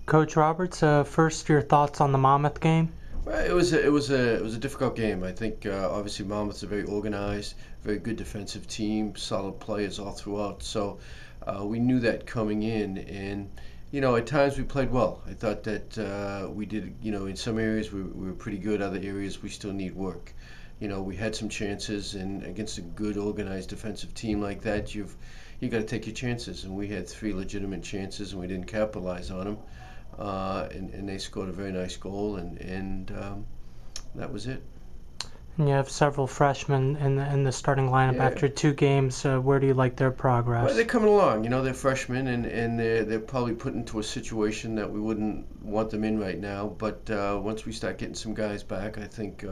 Coach Roberts, first your thoughts on the Monmouth game? Well, it was a difficult game. I think obviously Monmouth's a very organized, very good defensive team, solid players all throughout. So we knew that coming in, and at times we played well. I thought that we did. In some areas we were pretty good. Other areas we still need work. We had some chances, and against a good organized defensive team like that, you got to take your chances. And we had three legitimate chances, and we didn't capitalize on them. And they scored a very nice goal, and that was it. And you have several freshmen in the starting lineup Yeah. after two games. Where do you like their Well, progress? they're coming along. They're freshmen, and they're probably put into a situation that we wouldn't want them in right now. But once we start getting some guys back, I think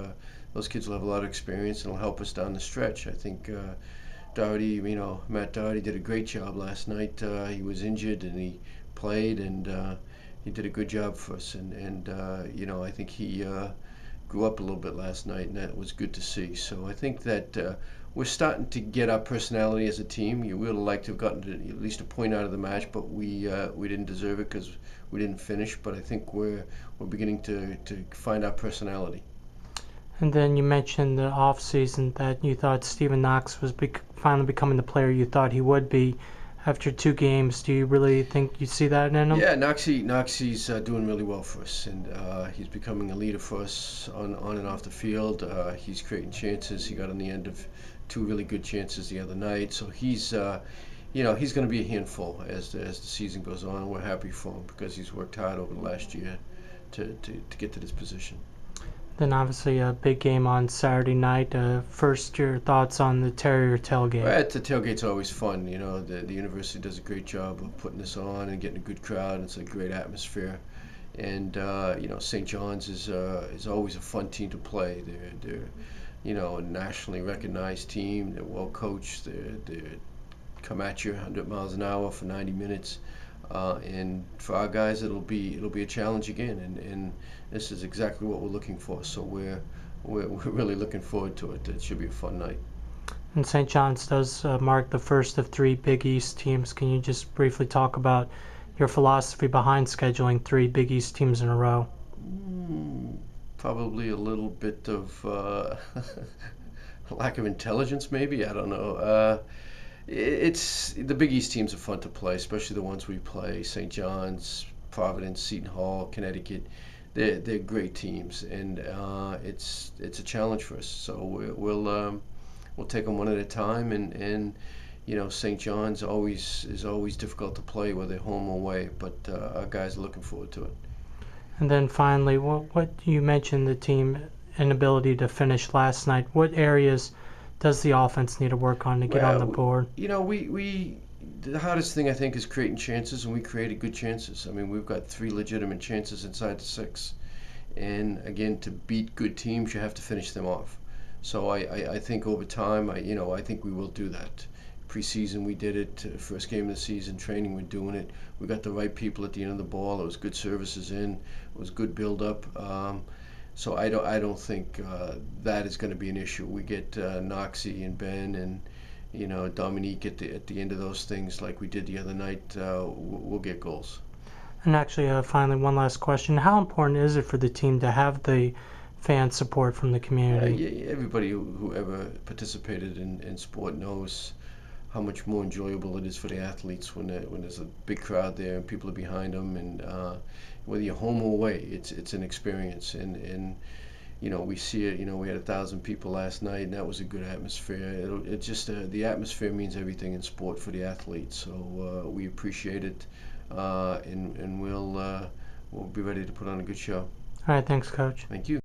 those kids will have a lot of experience and will help us down the stretch. I think Doherty, Matt Doherty did a great job last night. He was injured and he played, and he did a good job for us. And I think he grew up a little bit last night, and that was good to see. So I think that we're starting to get our personality as a team. You would have liked to have gotten to at least a point out of the match, but we didn't deserve it because we didn't finish. But I think we're beginning to find our personality. And then you mentioned the off season that you thought Stephen Knox was finally becoming the player you thought he would be after two games. Do you really think you see that in him? Yeah, Noxie's doing really well for us, and he's becoming a leader for us on and off the field. He's creating chances. He got on the end of two really good chances the other night. So he's going to be a handful as the season goes on. We're happy for him because he's worked hard over the last year to get to this position. Then obviously a big game on Saturday night. First, your thoughts on the Terrier Tailgate? Well, the tailgate's always fun. The university does a great job of putting this on and getting a good crowd. It's a great atmosphere, and St. John's is always a fun team to play. They're a nationally recognized team. They're well coached. They come at you 100 miles an hour for 90 minutes. And for our guys, it'll be a challenge again, and this is exactly what we're looking for. So we're really looking forward to it. It should be a fun night. And St. John's does mark the first of three Big East teams. Can you just briefly talk about your philosophy behind scheduling three Big East teams in a row? Probably a little bit of lack of intelligence, maybe. I don't know. It's the Big East teams are fun to play, especially the ones we play: St. John's, Providence, Seton Hall, Connecticut. They're great teams, and it's a challenge for us. So we'll take them one at a time, and St. John's is always difficult to play, whether home or away. But our guys are looking forward to it. And then finally, what you mentioned the team inability to finish last night. What areas does the offense need to work on to get on the board? We the hardest thing I think is creating chances, and we created good chances. I mean, we've got three legitimate chances inside the six, and again, to beat good teams, you have to finish them off. So I think over time, I think we will do that. Preseason we did it. First game of the season, training we're doing it. We got the right people at the end of the ball. It was good services in. It was good build up. So I don't think that is going to be an issue. We get Knoxie and Ben and Dominique at the end of those things like we did the other night. We'll get goals. And actually, finally, one last question. How important is it for the team to have the fan support from the community? Yeah, everybody who ever participated in sport knows how much more enjoyable it is for the athletes when there's a big crowd there and people are behind them, and whether you're home or away, it's an experience, and we see it. We had 1,000 people last night, and that was a good atmosphere. It just the atmosphere means everything in sport for the athletes, so we appreciate it, and we'll be ready to put on a good show. All right, thanks, Coach. Thank you.